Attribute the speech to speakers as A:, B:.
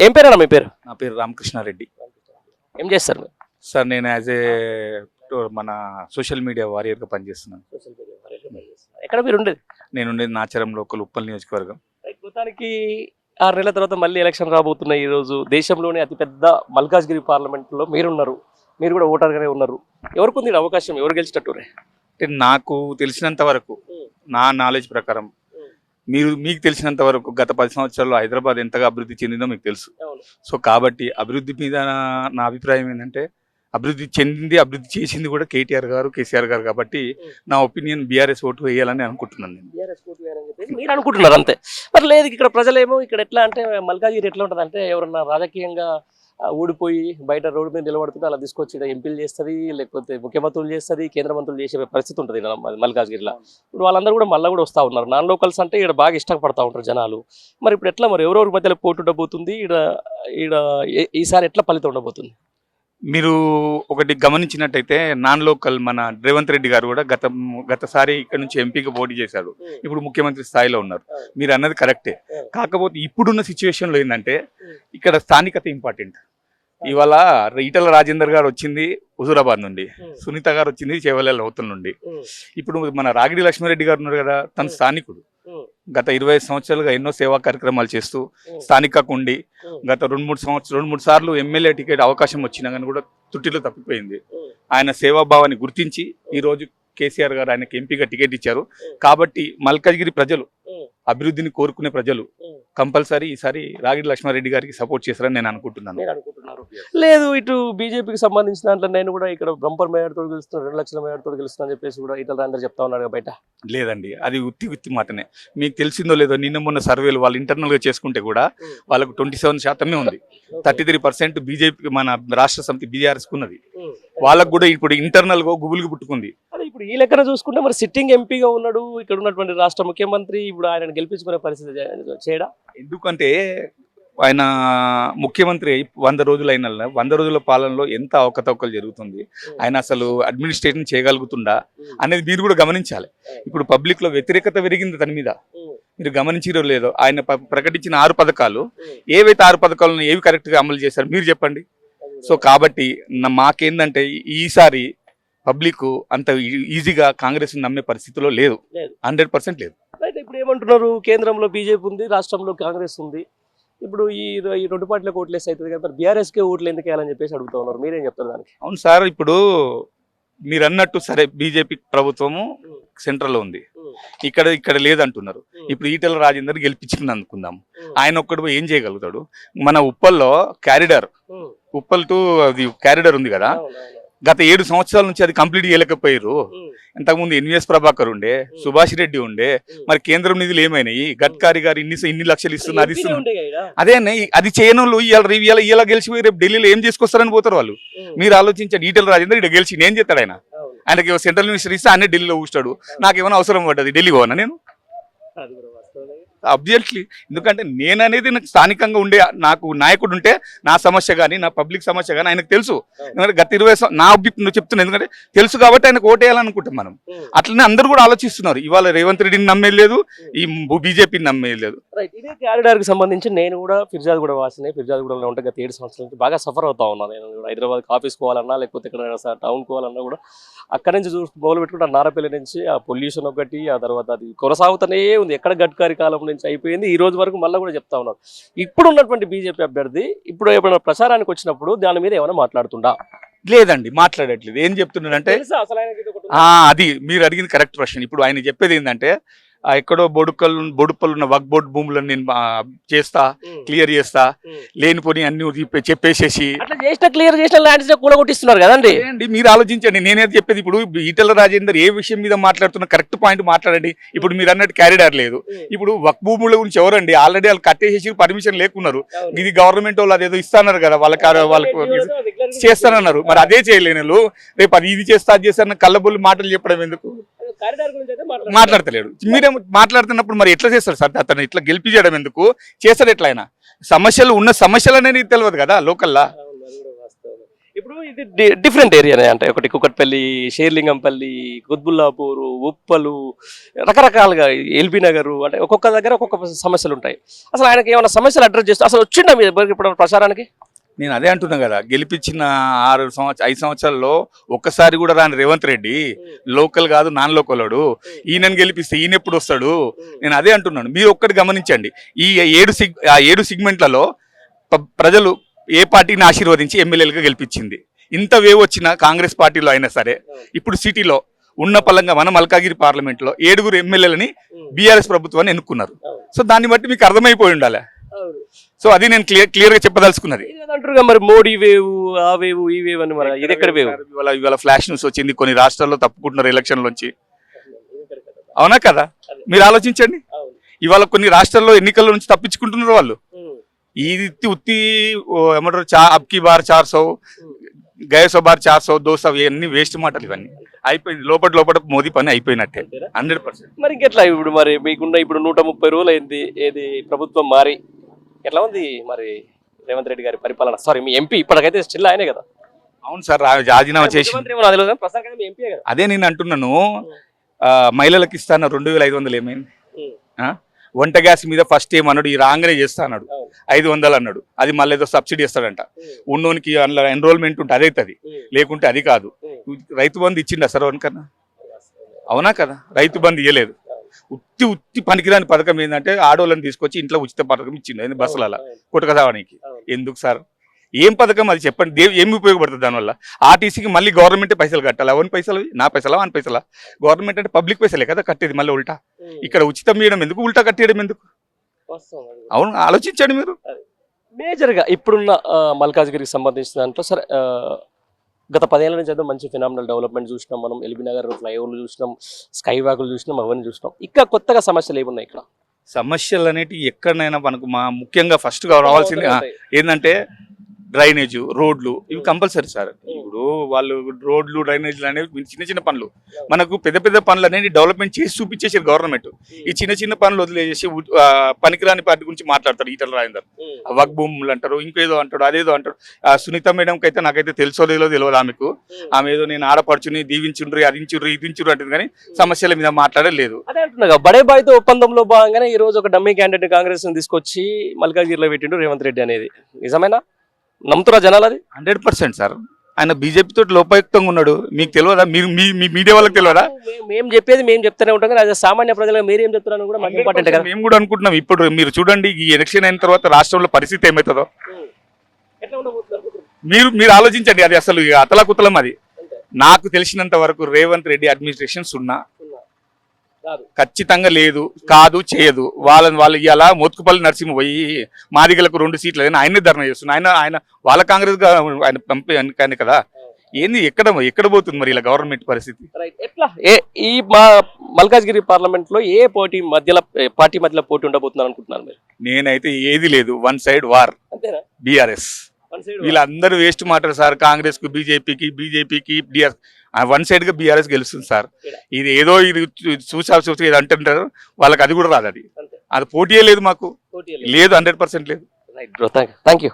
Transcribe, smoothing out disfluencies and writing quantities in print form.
A: ఏం పేరు అన్న మీ పేరు?
B: నా పేరు రామకృష్ణారెడ్డి
A: ఏం చేస్తారు మీరు?
B: సార్. నేను యాజ్ ఏ మన సోషల్ మీడియా వారియర్గా పనిచేస్తున్నాను.
A: ఎక్కడ మీరు ఉండేది?
B: నేను ఉండేది నాచారం లోకల్ ఉప్పల్ నియోజకవర్గం.
A: మొత్తానికి 6 నెలల తర్వాత మళ్ళీ ఎలక్షన్ రాబోతున్నాయి. ఈ రోజు దేశంలోనే అతిపెద్ద మల్కాజ్గిరి పార్లమెంట్లో మీరున్నారు, మీరు కూడా ఓటర్గానే ఉన్నారు. ఎవరికి ఉంది అవకాశం, ఎవరు గెలిచేటట్టు?
B: అంటే నాకు తెలిసినంత వరకు, నా నాలెడ్జ్ ప్రకారం, మీకు తెలిసినంత వరకు గత 10 సంవత్సరాల్లో హైదరాబాద్ ఎంతగా అభివృద్ధి చెందిందో మీకు తెలుసు. సో కాబట్టి అభివృద్ధి మీద నా అభిప్రాయం ఏంటంటే, అభివృద్ధి చేసింది కూడా కేటీఆర్ గారు, కేసీఆర్ గారు. కాబట్టి నా ఒపీనియన్ బీఆర్ఎస్ ఓటు వేయాలని అనుకుంటున్నాను. నేను
A: మీరు అనుకుంటున్నారు అంతే. మరి లేదు, ఇక్కడ ప్రజలేమో ఇక్కడ ఎట్లా అంటే మల్కాజ్గిరి ఎట్లా ఉంటుంది అంటే, ఎవరన్నా రాజకీయంగా ఊడిపోయి బయట రోడ్డు మీద నిలబడుతుంటే అలా తీసుకొచ్చి ఎంపీలు చేస్తుంది, లేకపోతే ముఖ్యమంత్రులు చేస్తుంది, కేంద్ర మంత్రులు చేసే పరిస్థితి ఉంటుంది మల్కాజ్గిరిలో. ఇప్పుడు వాళ్ళందరూ కూడా మళ్ళీ కూడా వస్తూ ఉన్నారు. నాన్ లోకల్స్ అంటే ఇక్కడ బాగా ఇష్టపడతా ఉంటారు జనాలు. మరి ఇప్పుడు ఎట్లా, మరి ఎవరెవరి మధ్యలో పోటీ ఉండబోతుంది ఈసారి ఎట్లా ఫలితం ఉండబోతుంది?
B: మీరు ఒకటి గమనించినట్టయితే, నాన్ లోకల్ మన రేవంత్ రెడ్డి గారు కూడా గతసారి ఇక్కడ నుంచి ఎంపీగా పోటీ చేశారు. ఇప్పుడు ముఖ్యమంత్రి స్థాయిలో ఉన్నారు. మీరు అన్నది కరెక్టే. కాకపోతే ఇప్పుడున్న సిచ్యువేషన్లో ఏంటంటే, ఇక్కడ స్థానికత ఇంపార్టెంట్. ఇవాళ ఈటల రాజేందర్ గారు వచ్చింది హుజూరాబాద్ నుండి, సునీత గారు వచ్చింది చేవెళ్ళ అవతల నుండి. ఇప్పుడు మన రాగిడి లక్ష్మారెడ్డి గారు ఉన్నారు కదా, తన స్థానికుడు. గత 25 సంవత్సరాలుగా ఎన్నో సేవా కార్యక్రమాలు చేస్తూ స్థానికకు ఉండి, గత 2-3 సార్లు ఎమ్మెల్యే టికెట్ అవకాశం వచ్చినా కానీ కూడా త్రుటిలో తప్పిపోయింది. ఆయన సేవాభావాన్ని గుర్తించి ఈరోజు కేసీఆర్ గారు ఆయనకి ఎంపీగా టికెట్ ఇచ్చారు. కాబట్టి మల్కాజ్గిరి ప్రజలు, అభివృద్ధిని కోరుకునే ప్రజలు కంపల్సరీ ఈసారి రాగిడి లక్ష్మారెడ్డి గారికి సపోర్ట్ చేస్తారని నేను అనుకుంటున్నాను.
A: లేదు, ఇటు బీజేపీకి సంబంధించిన దాంట్లో నేను కూడా ఇక్కడ బంపర్ మేయర్ తోడు గెలుస్తున్నాను, 2 లక్షల మేయర్ తోడు గెలుస్తున్నా అని చెప్పేసి కూడా ఈటల రాజేందర్ చెప్తా ఉన్నాడు బయట.
B: లేదండి, అది ఉత్తి మాటనే. మీకు తెలిసిందో లేదో, నిన్న మొన్న సర్వేలు వాళ్ళు ఇంటర్నల్గా చేసుకుంటే కూడా వాళ్ళకు 27% ఉంది. 33% బీజేపీ మన రాష్ట్ర సమితి బీఆర్ఎస్కు ఉన్నది. వాళ్ళకు కూడా ఇప్పుడు ఇంటర్నల్గా గుబులుగు పుట్టుకుంది.
A: ఇప్పుడు ఈ లెక్కన చూసుకుంటే మరి సిట్టింగ్ ఎంపీగా ఉన్నాడు ఇక్కడ ఉన్నటువంటి రాష్ట్ర ముఖ్యమంత్రి, ఇప్పుడు ఆయన గెలిపించుకునే పరిస్థితి చేయడా?
B: ఎందుకంటే ఆయన ముఖ్యమంత్రి 100 రోజులు అయిన 100 రోజుల పాలనలో ఎంత అవకతవకలు జరుగుతుంది, ఆయన అసలు అడ్మినిస్ట్రేషన్ చేయగలుగుతుండా అనేది మీరు కూడా గమనించాలి. ఇప్పుడు పబ్లిక్లో వ్యతిరేకత పెరిగింది తన మీద. మీరు గమనించారో లేదో, ఆయన ప్రకటించిన 6 పథకాలు, ఏవైతే 6 పథకాలను ఏవి కరెక్ట్గా అమలు చేశారు మీరు చెప్పండి. సో కాబట్టి మాకేందంటే ఈసారి పబ్లిక్ అంత ఈజీగా కాంగ్రెస్ నమ్మే పరిస్థితిలో లేదు, 100% లేదు.
A: ఇప్పుడు ఏమంటున్నారు, కేంద్రంలో బీజేపీ ఉంది, రాష్ట్రంలో కాంగ్రెస్ ఉంది. ఇప్పుడు ఈ 2 పార్టీలకు ఓట్లు వేస్తే అవుతుంది కదా, బీఆర్ఎస్కే ఓట్లు ఎందుకు వేయాలని చెప్పేసి అడుగుతూ ఉన్నారు. మీరేం చెప్తారు దానికి?
B: అవును సార్, ఇప్పుడు మీరు అన్నట్టు సరే, బీజేపీ ప్రభుత్వము సెంట్రల్లో ఉంది, ఇక్కడ లేదంటున్నారు. ఇప్పుడు ఈటల రాజేందర్ గెలిపించుకుని అనుకుందాం, ఆయన ఒక్కడు ఏం చేయగలుగుతాడు? మన ఉప్పల్లో ఉప్పల్ టు అది క్యారిడర్ ఉంది కదా, గత 7 సంవత్సరాల నుంచి అది కంప్లీట్ చేయలేకపోయారు. ఇంతకుముందు ఎన్విఎస్ ప్రభాకర్ ఉండే, సుభాష్ రెడ్డి ఉండే, మరి కేంద్రం నిధులు ఏమైనాయి? గడ్కారీ గారు ఇన్ని లక్షలు ఇస్తున్నారు, అది ఇస్తున్నారు. అదే అది చేయని వాళ్ళు ఇలా గెలిచిపోయి రేపు ఢిల్లీలో ఏం చేసుకొస్తారని పోతారు వాళ్ళు. మీరు ఆలోచించండి, ఈటల రాజేందర్ ఇక్కడ గెలిచి ఏం చేస్తాడు? ఆయనకి సెంట్రల్ మినిస్టర్ ఇస్తే అన్నీ ఢిల్లీలో కూర్చాడు. నాకేమైనా అవసరం పడ్డది ఢిల్లీ పోనా నేను? అబ్జెక్ట్లీ. ఎందుకంటే నేను అనేది నాకు స్థానికంగా ఉండే నాకు నాయకుడు ఉంటే నా సమస్య కానీ నా పబ్లిక్ సమస్య కానీ ఆయనకు తెలుసు. ఎందుకంటే గత 20 నా నువ్వు చెప్తున్నా, ఎందుకంటే తెలుసు కాబట్టి ఆయనకు ఓటేయాలనుకుంటాం మనం. అట్లనే అందరూ కూడా ఆలోచిస్తున్నారు. ఇవాళ రేవంత్ రెడ్డిని నమ్మేయలేదు, ఈ బీజేపీని నమ్మేయలేదు.
A: ఇదే క్యారిడార్కి సంబంధించి నేను కూడా ఫిర్జాద్గూడ వాసిని, ఫిర్జాద్గూడలో ఉంటే గత 7 సంవత్సరాల నుంచి బాగా సఫర్ అవుతా ఉన్నాను. నేను హైదరాబాద్కి ఆఫీస్కి పోవాలన్నా, లేకపోతే ఎక్కడైనా టౌన్కి పోవాలన్నా కూడా అక్కడి నుంచి మొదలు పెట్టుకుంటే నారపల్లి నుంచి ఆ పొల్యూషన్ ఒకటి, ఆ తర్వాత అది కొనసాగుతూనే ఉంది. ఎక్కడ గడ్కారీ కాలం నుంచి అయిపోయింది, ఈ రోజు వరకు మళ్ళీ కూడా చెప్తా ఉన్నారు. ఇప్పుడు ఉన్నటువంటి బీజేపీ అభ్యర్థి ఇప్పుడు ఎప్పుడైనా ప్రచారానికి వచ్చినప్పుడు దాని మీద ఏమైనా మాట్లాడుతుండా?
B: లేదండి, మాట్లాడట్లేదు. ఏం చెప్తున్నాడంటే, అది మీరు అడిగింది కరెక్ట్ ప్రశ్న. ఇప్పుడు ఆయన చెప్పేది ఏంటంటే, ఎక్కడో బొడుప్పలు ఉన్న వక్ బోర్డు భూములను నేను చేస్తా, క్లియర్ చేస్తా, లేనిపోని అన్ని చెప్పేసేసి
A: క్లియర్ చేసిన ల్యాండ్స్ కూలగొట్టిస్తున్నారు కదండి.
B: మీరు ఆలోచించండి. నేనేది చెప్పేది, ఇప్పుడు ఈటల రాజేందర్ ఏ విషయం మీద మాట్లాడుతున్న కరెక్ట్ పాయింట్ మాట్లాడండి. ఇప్పుడు మీరు అన్నట్టు క్యారిడార్ లేదు. ఇప్పుడు వక్ భూముల గురించి ఎవరండి? ఆల్రెడీ వాళ్ళు కట్టేసేసి పర్మిషన్ లేకున్నారు. ఇది గవర్నమెంట్ వాళ్ళు అదేదో ఇస్తాన్నారు కదా, వాళ్ళకు చేస్తానన్నారు. మరి అదే చేయలేను, రేపు అది ఇది చేస్తా అది చేస్తారన్న కళ్ళబొల్లి మాటలు చెప్పడం ఎందుకు? మాట్లాడతలేడు. మీరే మాట్లాడుతున్నప్పుడు మరి ఎట్లా చేస్తారు సార్? అతను ఇట్లా గెలిపించడం ఎందుకు? చేస్తాడు ఎట్లా? ఆయన సమస్యలు ఉన్న సమస్యలు అనేది తెలియదు కదా లోకల్లా.
A: ఇప్పుడు ఇది డిఫరెంట్ ఏరియానే అంటే ఒకటి కుకట్పల్లి, షేర్లింగంపల్లి, కుత్బుల్లాపూర్, ఉప్పలు, రకరకాలుగా ఎల్బీ నగర్ అంటే ఒక్కొక్క దగ్గర ఒక్కొక్క సమస్యలు ఉంటాయి. అసలు ఆయనకి ఏమైనా సమస్యలు అడ్రస్ చేస్తూ అసలు వచ్చిండా మీ దగ్గరికి ఇప్పుడు ప్రచారానికి?
B: నేను అదే అంటున్నా కదా, గెలిపించిన 5 సంవత్సరాల్లో ఒక్కసారి కూడా రాని రేవంత్ రెడ్డి లోకల్ కాదు నాన్ లోకల్ వాడు. ఈయనని గెలిపిస్తే ఈయన ఎప్పుడు వస్తాడు? నేను అదే అంటున్నాను. మీరు ఒక్కటి గమనించండి, ఈ 7 సెగ్మెంట్లలో ప్రజలు ఏ పార్టీని ఆశీర్వదించి ఎమ్మెల్యేలుగా గెలిపించింది. ఇంత వేవ్ వచ్చిన కాంగ్రెస్ పార్టీలో అయినా సరే ఇప్పుడు సిటీలో ఉన్న పలంగా మన మల్కాగిరి పార్లమెంట్ లో 7 ఎమ్మెల్యేలని బీఆర్ఎస్ ప్రభుత్వాన్ని ఎన్నుకున్నారు. సో దాన్ని బట్టి మీకు అర్థమైపోయి ఉండాలి. సో అది నేను క్లియర్ గా చెప్పదలుచుకున్నది.
A: అంటారు మరి మోడీ వేవ్, ఆ వేవ్, ఈ వేవ్ అని, మరి ఇది ఎక్కడ వేవ్?
B: ఇవాళ ఫ్లాష్ న్యూస్ వచ్చింది, కొన్ని రాష్ట్రాల్లో తప్పుకుంటున్నారు ఎలక్షన్ నుంచి. అవునా కదా? మీరు ఆలోచించండి. ఇవాళ కొన్ని రాష్ట్రాల్లో ఎన్నికల నుంచి తప్పించుకుంటున్నారు వాళ్ళు. ఇది ఉత్తి ఏమంటారు, అబ్కి బార్ 400, గయసో బార్ 400, 200, ఇవన్నీ వేస్ట్ మాటలు. ఇవన్నీ అయిపోయింది. లోపల మోదీ పని అయిపోయినట్టే 100%.
A: మరి ఇంకెట్లా ఇప్పుడు మరి మీకున్న ఇప్పుడు 130 రోజులు అయింది ఏది ప్రభుత్వం మారి, ఎట్లా ఉంది మరి రేవంత్ రెడ్డి గారి పరిపాలన? సారీ, మీ ఎంపీ ఇప్పటికైతే స్టిల్ ఆయనే కదా?
B: అవును సార్, రాజీనామా చేసి అదే నేను అంటున్నాను. మహిళలకు ఇస్తాను 2500 ఏమైంది? వంట గ్యాస్ మీద ఫస్ట్ ఏమన్నాడు, ఈ రాగానే చేస్తా అన్నాడు, 500 అన్నాడు. అది మళ్ళీ ఏదో సబ్సిడీ ఇస్తాడంట. ఉన్నోనికి అందులో ఎన్రోల్మెంట్ ఉంటే అదైతుంది, లేకుంటే అది కాదు. రైతు బంధు ఇచ్చిండు అసలు వనకన్నా? అవునా కదా? రైతు బంధు ఇవ్వలేదు. ఉత్తి పనికిరాని పథకం ఏంటంటే ఆడోళ్ళని తీసుకొచ్చి ఇంట్లో ఉచిత పథకం ఇచ్చిండు బస్సులలో కొట్టుకదావానికి. ఎందుకు సార్? ఏం పథకం అది చెప్పండి? ఏమి ఉపయోగపడుతుంది దానివల్ల? ఆర్టీసీకి మళ్ళీ గవర్నమెంటే పైసలు కట్టాలి. అవన్నీ పైసలు నా పైసలా వాని పైసలా? గవర్నమెంట్ అంటే పబ్లిక్ పైసలే కదా కట్టేది. మళ్ళీ ఉల్టా ఇక్కడ ఉచితం ఇవ్వడం ఎందుకు, ఉల్టా కట్టేయడం ఎందుకు? అవును, ఆలోచించండి మీరు.
A: మేజర్గా ఇప్పుడున్న మల్కాజ్గిరికి సంబంధించిన దాంట్లో సరే, గత 10 ఏళ్ల నుంచి అయితే మంచి ఫినామినల్ డెవలప్మెంట్ చూసినాం మనం. ఎల్బీ నగర్ ఫ్లైఓవర్లు చూసినాం, స్కై వాకులు చూసినాం, అవన్నీ చూసినాం. ఇంకా కొత్తగా సమస్యలు ఏమున్నాయి ఇక్కడ?
B: సమస్యలు అనేటివి ఎక్కడైనా మనకు ముఖ్యంగా ఫస్ట్ గా రావాల్సింది ఏంటంటే డ్రైనేజ్, రోడ్లు. ఇవి కంపల్సరీ సార్. ఇప్పుడు వాళ్ళు రోడ్లు, డ్రైనేజ్లు అనేవి చిన్న పనులు. మనకు పెద్ద పనులు అనేది డెవలప్మెంట్ చేసి చూపించేసారు గవర్నమెంట్. ఈ చిన్న పనులు వదిలేసి పనికిరాని పార్టీ గురించి మాట్లాడతారు ఈటల రాజేందర్. వక్ భూములు అంటారు, ఇంకేదో అంటాడు, అదేదో అంటాడు. సునీత మేడంకి అయితే నాకైతే తెలియదు ఆమెకు. ఆమె ఏదో నేను ఆడపడుచుని దీవించుండ్రి, అదించుర్రి, ఇదించుర్రి అంటుంది, కానీ సమస్యల మీద మాట్లాడలేదు.
A: అదే అంటున్నా, బడే బాయ్తో ఒప్పందంలో భాగంగానే ఈ రోజు ఒక డమ్మీ క్యాండిడేట్ కాంగ్రెస్ తీసుకొచ్చి మల్కాజ్గిరిలో పెట్టిండు రేవంత్ రెడ్డి అనేది. నిజమేనా? నమ్ముతున్నా జనాలు అది?
B: 100% సార్. ఆయన బీజేపీ తోటి లోపయుక్తంగా ఉన్నాడు. మీకు తెలియదా? మీరు మీ మీడియా వాళ్ళకి తెలియదా?
A: మేము చెప్పేది మేము చెప్తూనే ఉంటాం, కానీ సామాన్య ప్రజలకు మీరేం చెప్తున్నారు కూడా మాకు ఇంపార్టెంట్ కదా.
B: మేము కూడా అనుకుంటున్నాం. ఇప్పుడు మీరు చూడండి, ఈ ఎలక్షన్ అయిన తర్వాత రాష్ట్రంలో పరిస్థితి ఏమవుతుందో మీరు ఆలోచించండి. అది అసలు అతలాకుతలం. అది నాకు తెలిసినంత వరకు రేవంత్ రెడ్డి అడ్మినిస్ట్రేషన్ 0. ఖచ్చితంగా లేదు, కాదు, చేయదు. వాళ్ళు ఇలా మోత్కుపల్లి నరసింహ పోయి మాదిగలకు 2 సీట్లు ఆయనే ధర్నా చేస్తున్నారు. ఆయన వాళ్ళ కాంగ్రెస్ ఆయన పంపే కదా. ఏంది ఎక్కడ పోతుంది మరి ఇలా గవర్నమెంట్ పరిస్థితి?
A: ఎట్లా ఈ మా మల్కాజ్గిరి పార్లమెంట్ లో ఏ పార్టీ మధ్యలో పోటీ ఉండబోతున్నారు అనుకుంటున్నారు మీరు?
B: నేనైతే ఏది లేదు, వన్ సైడ్ వార్.
A: అంతేనా?
B: బీఆర్ఎస్ వీళ్ళందరూ వేస్ట్ మాట్లాడు సార్. కాంగ్రెస్ కు బీజేపీకి బీఆర్ఎస్ వన్ సైడ్ గా బీఆర్ఎస్ గెలుస్తుంది సార్. ఇది ఏదో ఇది చూసి ఇది అంటుంటారు, వాళ్ళకి అది కూడా రాదు. అది పోటీయే లేదు, మాకు లేదు, 100% లేదు.
A: Right bro, thank you.